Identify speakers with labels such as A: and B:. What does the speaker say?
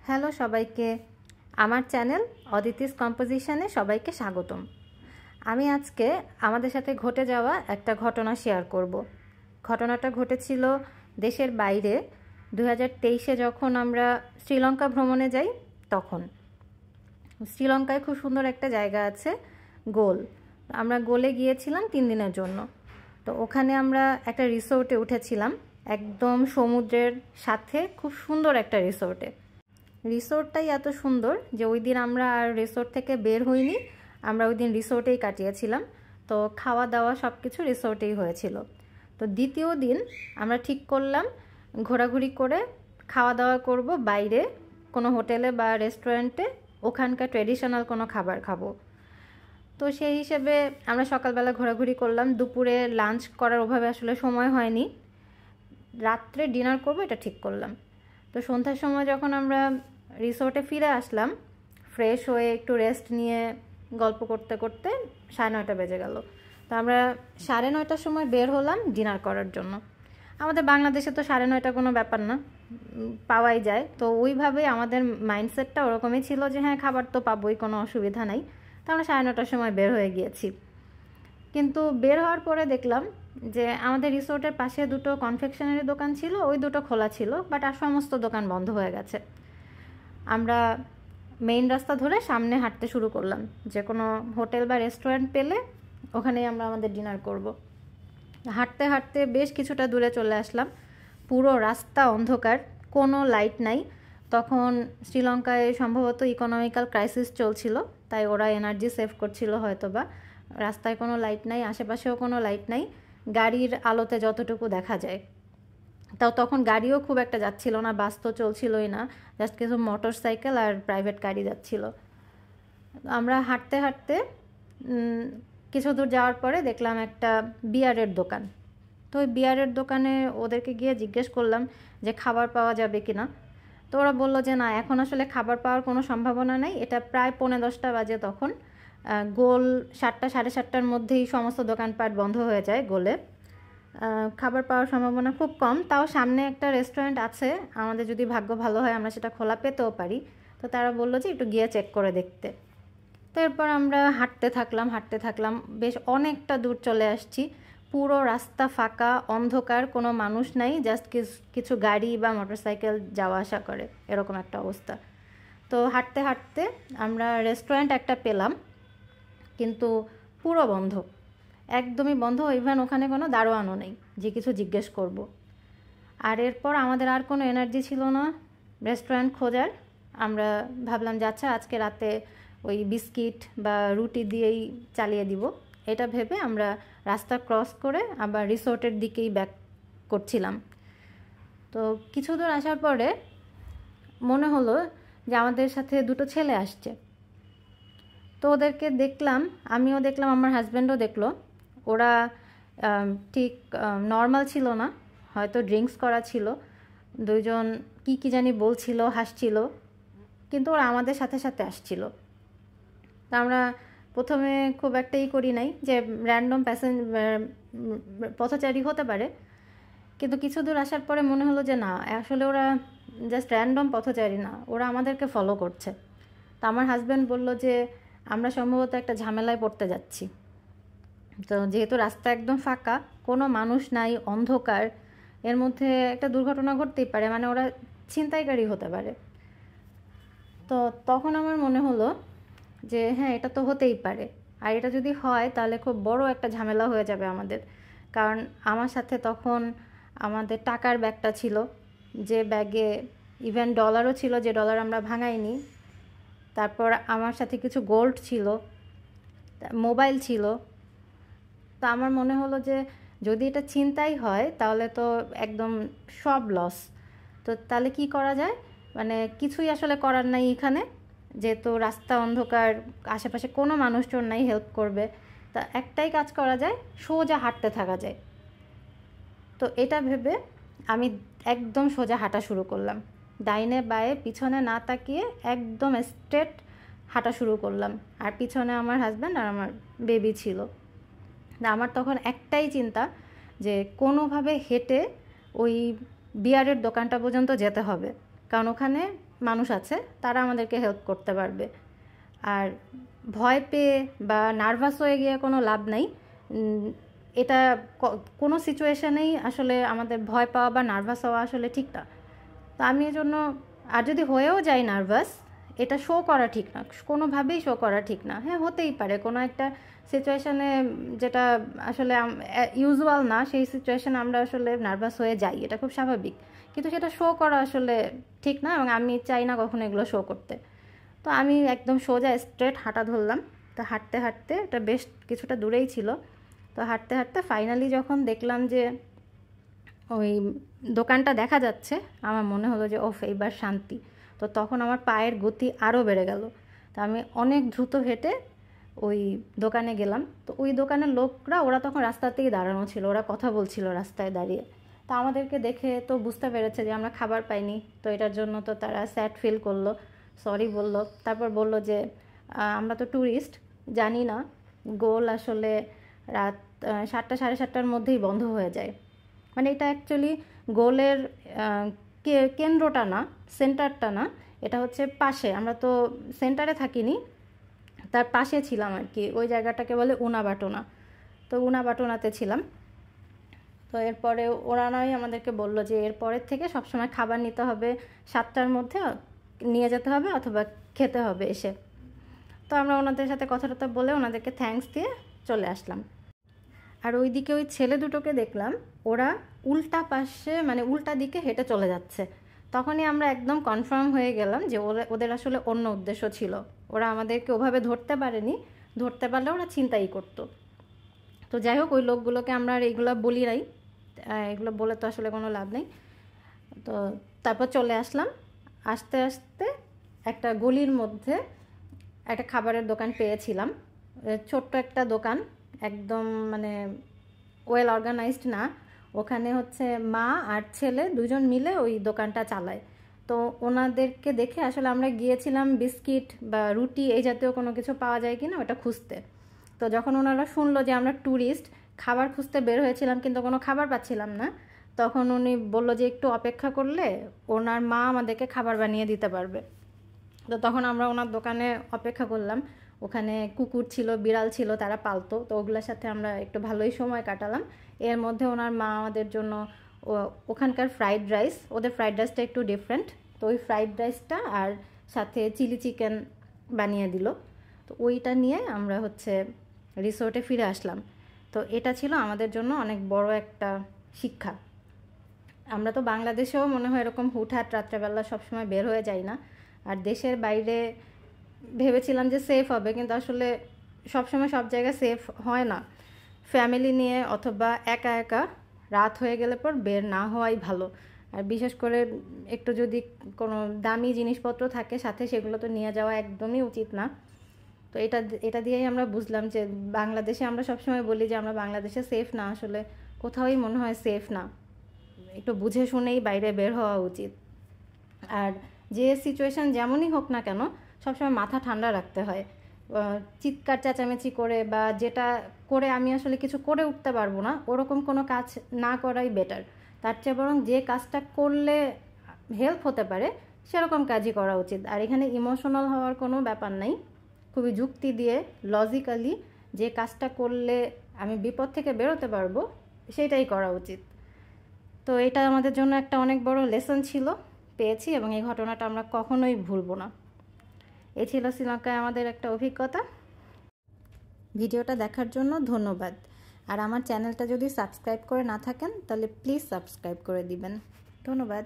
A: Hello সবাইকে, আমার channel Aditi's কম্পোজিশনে সবাইকে স্বাগতম। আমি আজকে আমাদের সাথে ঘটে যাওয়া একটা ঘটনা শেয়ার করব। ঘটনাটা ঘটেছিল দেশের বাইরে 2023-এ যখন আমরা শ্রীলঙ্কা ভ্রমণে যাই। তখন শ্রীলঙ্কায় খুব সুন্দর একটা জায়গা আছে, গোল। আমরা গোলে গিয়েছিলাম 3 দিনের জন্য। তো ওখানে আমরা একটা রিসোর্টে উঠেছিলাম, একদম সমুদ্রের সাথে, খুব সুন্দর একটা রিসোর্টটাই এত সুন্দর যে ওই দিন আমরা আর রিসোর্ট থেকে বের হইনি, আমরা ওই দিন রিসোর্টেই কাটিয়েছিলাম। তো খাওয়া দাওয়া সব কিছু রিসোর্টেই হয়েছিল। তো দ্বিতীয় দিন আমরা ঠিক করলাম ঘোরাঘুরি করে খাওয়া দাওয়া করব বাইরে কোনো হোটেলে বা রেস্টুরেন্টে, ওখানকার ট্রেডিশনাল কোনো খাবার খাবো। তো সেই হিসেবে আমরা সকালবেলা ঘোরাঘুরি করলাম, দুপুরে লাঞ্চ করার ওভাবে আসলে সময় হয়নি, রাত্রে ডিনার করব এটা ঠিক করলাম। তো সন্ধ্যার সময় যখন আমরা রিসোর্টে ফিরে আসলাম, ফ্রেশ হয়ে একটু রেস্ট নিয়ে গল্প করতে করতে 9:30 বেজে গেল। তো আমরা 9:30টার সময় বের হলাম ডিনার করার জন্য। আমাদের বাংলাদেশে তো 9:30 কোনো ব্যাপার না, পাওয়াই যায়। তো ওইভাবেই আমাদের মাইন্ডসেটটা ওরকমই ছিল যে হ্যাঁ, খাবার তো পাবোই, কোনো অসুবিধা নাই। তো আমরা 9:30টার সময় বের হয়ে গিয়েছি। কিন্তু বের হওয়ার পরে দেখলাম যে আমাদের রিসোর্টের পাশে দুটো কনফেকশনারি দোকান ছিল, ওই দুটো খোলা ছিল, বাট আর সমস্ত দোকান বন্ধ হয়ে গেছে। আমরা মেইন রাস্তা ধরে সামনে হাঁটতে শুরু করলাম, যে কোনো হোটেল বা রেস্টুরেন্ট পেলে ওখানেই আমরা আমাদের ডিনার করব। হাঁটতে হাঁটতে বেশ কিছুটা দূরে চলে আসলাম, পুরো রাস্তা অন্ধকার, কোনো লাইট নাই। তখন শ্রীলঙ্কায় সম্ভবত ইকোনমিক্যাল ক্রাইসিস চলছিল, তাই ওরা এনার্জি সেভ করছিল হয়তোবা। রাস্তায় কোনো লাইট নাই, আশেপাশেও কোনো লাইট নাই, গাড়ির আলোতে যতটুকু দেখা যায়। তাও তখন গাড়িও খুব একটা যাচ্ছিল না, বাস তো চলছিলই না, জাস্ট কিছু মোটর সাইকেল আর প্রাইভেট গাড়ি যাচ্ছিল। আমরা হাঁটতে হাঁটতে কিছু দূর যাওয়ার পরে দেখলাম একটা বিয়ারের দোকান। তো ওই বিয়ারের দোকানে ওদেরকে গিয়ে জিজ্ঞেস করলাম যে খাবার পাওয়া যাবে কি না। তো ওরা বললো যে না, এখন আসলে খাবার পাওয়ার কোনো সম্ভাবনা নেই, এটা প্রায় 9:45 বাজে তখন। গোল 7টা 7:30টার মধ্যেই সমস্ত দোকানপাট বন্ধ হয়ে যায় গোলে, খাবার পাওয়ার সম্ভাবনা খুব কম। তাও সামনে একটা রেস্টুরেন্ট আছে, আমাদের যদি ভাগ্য ভালো হয় আমরা সেটা খোলা পেতেও পারি। তো তারা বললো যে একটু গিয়ে চেক করে দেখতে। তো এরপর আমরা হাঁটতে থাকলাম, বেশ অনেকটা দূর চলে আসছি, পুরো রাস্তা ফাঁকা, অন্ধকার, কোনো মানুষ নাই, জাস্ট কিছু গাড়ি বা মোটরসাইকেল যাওয়া আসা করে, এরকম একটা অবস্থা। তো হাঁটতে হাঁটতে আমরা রেস্টুরেন্ট একটা পেলাম, কিন্তু পুরো বন্ধ, একদমই বন্ধ। ইভেন ওখানে কোনো দারোয়ানও নেই যে কিছু জিজ্ঞেস করব। আর এরপর আমাদের আর কোনো এনার্জি ছিল না রেস্টুরেন্ট খোঁজার। আমরা ভাবলাম যে আচ্ছা, আজকে রাতে ওই বিস্কিট বা রুটি দিয়েই চালিয়ে দিব, এটা ভেবে আমরা রাস্তা ক্রস করে আবার রিসোর্টের দিকেই ব্যাক করছিলাম। তো কিছু দূর আসার পরে মনে হলো যে আমাদের সাথে দুটো ছেলে আসছে। তো ওদেরকে দেখলাম, আমিও দেখলাম, আমার হাজব্যান্ডও দেখলো। ওরা ঠিক নর্মাল ছিল না, হয়তো ড্রিঙ্কস করা ছিল। দুইজন কি জানি বলছিল, হাসছিল, কিন্তু ওরা আমাদের সাথে সাথে আসছিল। তো আমরা প্রথমে খুব একটাই করি নাই যে র্যান্ডম পথচারী হতে পারে, কিন্তু কিছু দূর আসার পরে মনে হলো যে না, আসলে ওরা জাস্ট র্যান্ডম পথচারী না, ওরা আমাদেরকে ফলো করছে। তো আমার হাজব্যান্ড বলল যে আমরা সম্ভবত একটা ঝামেলায় পড়তে যাচ্ছি। তো যেহেতু রাস্তা একদম ফাঁকা, কোনো মানুষ নাই, অন্ধকার, এর মধ্যে একটা দুর্ঘটনা ঘটতেই পারে, মানে ওরা ছিনতাইকারী হতে পারে। তো তখন আমার মনে হলো যে হ্যাঁ, এটা তো হতেই পারে, আর এটা যদি হয় তাহলে খুব বড় একটা ঝামেলা হয়ে যাবে আমাদের। কারণ আমার সাথে তখন আমাদের টাকার ব্যাগটা ছিল, যে ব্যাগে ইভেন ডলারও ছিল, যে ডলার আমরা ভাঙাইনি। তারপর আমার সাথে কিছু গোল্ড ছিল, মোবাইল ছিল। তো আমার মনে হলো যে যদি এটা ছিনতাই হয় তাহলে তো একদম সব লস। তো তাহলে কি করা যায়, মানে কিছুই আসলে করার নাই এখানে, যেহেতু রাস্তা অন্ধকার, আশেপাশে কোনো মানুষজন নাই হেল্প করবে। তা একটাই কাজ করা যায়, সোজা হাঁটতে থাকা যায়। তো এটা ভেবে আমি একদম সোজা হাঁটা শুরু করলাম, ডাইনে বায়ে পিছনে না তাকিয়ে একদম স্ট্রেট হাঁটা শুরু করলাম। আর পিছনে আমার হাজব্যান্ড আর আমার বেবি ছিল। আমার তখন একটাই চিন্তা যে কোনোভাবে হেঁটে ওই বিয়ারের দোকানটা পর্যন্ত যেতে হবে। কারণ ওখানে মানুষ আছে, তারা আমাদেরকে হেল্প করতে পারবে। আর ভয় পেয়ে বা নার্ভাস হয়ে গিয়ে কোনো লাভ নাই। এটা কোনো সিচুয়েশানেই আসলে আমাদের ভয় পাওয়া বা নার্ভাস হওয়া আসলে ঠিক না। তো আমি এজন্য, আর যদি হয়েও যাই নার্ভাস, এটা শো করা ঠিক না, কোনোভাবেই শো করা ঠিক না। হ্যাঁ, হতেই পারে কোনো একটা সিচুয়েশানে যেটা আসলে ইউজুয়াল না, সেই সিচুয়েশানে আমরা আসলে নার্ভাস হয়ে যাই, এটা খুব স্বাভাবিক। কিন্তু সেটা শো করা আসলে ঠিক না, এবং আমি চাই না কখনো এগুলো শো করতে। তো আমি একদম সোজা স্ট্রেট হাঁটা ধরলাম। তো হাঁটতে হাঁটতে, এটা বেশ কিছুটা দূরেই ছিল, তো হাঁটতে হাঁটতে ফাইনালি যখন দেখলাম যে ওই দোকানটা দেখা যাচ্ছে, আমার মনে হলো যে ওফ, এইবার শান্তি। তো তখন আমার পায়ের গতি আরও বেড়ে গেল। তো আমি অনেক দ্রুত হেঁটে ওই দোকানে গেলাম। তো ওই দোকানের লোকরা, ওরা তখন রাস্তাতেই দাঁড়ানো ছিল, ওরা কথা বলছিল রাস্তায় দাঁড়িয়ে। তো আমাদেরকে দেখে তো বুঝতে পেরেছে যে আমরা খাবার পাইনি, তো এটার জন্য তো তারা স্যাড ফিল করলো, সরি বললো। তারপর বললো যে আমরা তো ট্যুরিস্ট, জানি না গোল আসলে রাত 7টা সাড়ে 7টার মধ্যেই বন্ধ হয়ে যায়। মানে এটা অ্যাকচুয়ালি গোলের কেন্দ্রটা না, সেন্টারটা না, এটা হচ্ছে পাশে। আমরা তো সেন্টারে থাকিনি, তার পাশে ছিলাম আর কি। ওই জায়গাটাকে বলে উনাবাটোনা। তো উনাবাটোনাতে ছিলাম। তো এরপরে ওরা নয় আমাদেরকে বললো যে এরপরের থেকে সবসময় খাবার নিতে হবে 7টার মধ্যে, নিয়ে যেতে হবে অথবা খেতে হবে এসে। তো আমরা ওনাদের সাথে কথা বলে ওনাদেরকে থ্যাঙ্কস দিয়ে চলে আসলাম। আর ওইদিকে ওই ছেলে দুটোকে দেখলাম, ওরা উল্টা পাশে, মানে উল্টা দিকে হেঁটে চলে যাচ্ছে। তখনই আমরা একদম কনফার্ম হয়ে গেলাম যে ওদের আসলে অন্য উদ্দেশ্য ছিল। ওরা আমাদেরকে ওভাবে ধরতে পারেনি, ধরতে পারলে ওরা ছিনতাই করতো। তো যাই হোক, ওই লোকগুলোকে আমরা আর এইগুলো বলি নাই, এগুলো বলে তো আসলে কোনো লাভ নেই। তো তারপর চলে আসলাম। আস্তে আস্তে একটা গলির মধ্যে একটা খাবারের দোকান পেয়েছিলাম, ছোট্ট একটা দোকান, একদম মানে ওয়েল অর্গানাইজড না। ওখানে হচ্ছে মা আর ছেলে দুজন মিলে ওই দোকানটা চালায়। তো ওনাদেরকে দেখে আসলে আমরা গিয়েছিলাম বিস্কিট বা রুটি এই জাতীয় কোনো কিছু পাওয়া যায় কিনা ওটা খুঁজতে। তো যখন ওনারা শুনলো যে আমরা ট্যুরিস্ট, খাবার খুঁজতে বের হয়েছিলাম কিন্তু কোনো খাবার পাচ্ছিলাম না, তখন উনি বললো যে একটু অপেক্ষা করলে ওনার মা আমাদেরকে খাবার বানিয়ে দিতে পারবে। তো তখন আমরা ওনার দোকানে অপেক্ষা করলাম। ওখানে কুকুর ছিল, বিড়াল ছিল, তারা পালতো, তো ওগুলোর সাথে আমরা একটু ভালোই সময় কাটালাম। এর মধ্যে ওনার মা আমাদের জন্য ওখানকার ফ্রাইড রাইস, ওদের ফ্রাইড রাইসটা একটু ডিফারেন্ট, তো ওই ফ্রাইড রাইসটা আর সাথে চিলি চিকেন বানিয়ে দিল। তো ওইটা নিয়ে আমরা হচ্ছে রিসোর্টে ফিরে আসলাম। তো এটা ছিল আমাদের জন্য অনেক বড় একটা শিক্ষা। আমরা তো বাংলাদেশেও মনে হয় এরকম হুটহাট রাত্রেবেলা সবসময় বের হয়ে যাই না। আর দেশের বাইরে ভেবেছিলাম যে সেফ হবে, কিন্তু আসলে সবসময় সব জায়গায় সেফ হয় না। ফ্যামিলি নিয়ে অথবা একা একা রাত হয়ে গেলে পর বের না হওয়াই ভালো। আর বিশেষ করে একটু যদি কোনো দামি জিনিসপত্র থাকে সাথে, সেগুলো তো নিয়ে যাওয়া একদমই উচিত না। তো এটা দিয়েই আমরা বুঝলাম যে বাংলাদেশে আমরা সবসময় বলি যে আমরা বাংলাদেশে সেফ না, আসলে কোথাওই মনে হয় সেফ না। একটু বুঝে শুনেই বাইরে বের হওয়া উচিত। আর যে সিচুয়েশান যেমনই হোক না কেন, সবসময় মাথা ঠান্ডা রাখতে হয়। চিৎকার চেঁচামেচি করে বা যেটা করে আমি আসলে কিছু করে উঠতে পারবো না, ওরকম কোনো কাজ না করাই বেটার। তার চেয়ে বরং যে কাজটা করলে হেল্প হতে পারে সেরকম কাজই করা উচিত। আর এখানে ইমোশনাল হওয়ার কোনো ব্যাপার নাই, খুবই যুক্তি দিয়ে লজিক্যালি যে কাজটা করলে আমি বিপদ থেকে বেরোতে পারবো সেটাই করা উচিত। তো এটা আমাদের জন্য একটা অনেক বড় লেসন ছিল, পেয়েছি, এবং এই ঘটনাটা আমরা কখনোই ভুলবো না। এই ছিল শ্রীলঙ্কায় আমাদের একটা অভিজ্ঞতা। ভিডিওটা দেখার জন্য ধন্যবাদ। আর আমার চ্যানেলটা যদি সাবস্ক্রাইব করে না থাকেন তাহলে প্লিজ সাবস্ক্রাইব করে দিবেন। ধন্যবাদ।